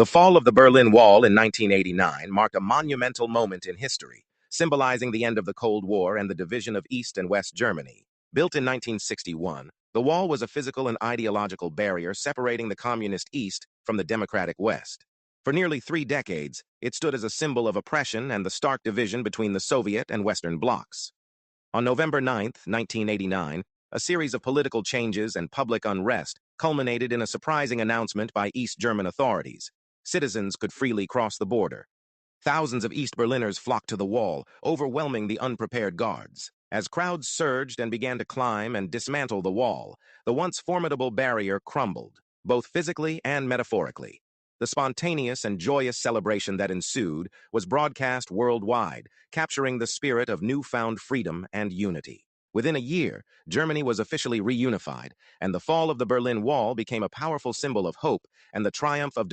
The fall of the Berlin Wall in 1989 marked a monumental moment in history, symbolizing the end of the Cold War and the division of East and West Germany. Built in 1961, the wall was a physical and ideological barrier separating the communist East from the democratic West. For nearly 3 decades, it stood as a symbol of oppression and the stark division between the Soviet and Western blocs. On November 9, 1989, a series of political changes and public unrest culminated in a surprising announcement by East German authorities. Citizens could freely cross the border. Thousands of East Berliners flocked to the wall, overwhelming the unprepared guards. As crowds surged and began to climb and dismantle the wall, the once formidable barrier crumbled, both physically and metaphorically. The spontaneous and joyous celebration that ensued was broadcast worldwide, capturing the spirit of newfound freedom and unity. Within a year, Germany was officially reunified, and the fall of the Berlin Wall became a powerful symbol of hope and the triumph of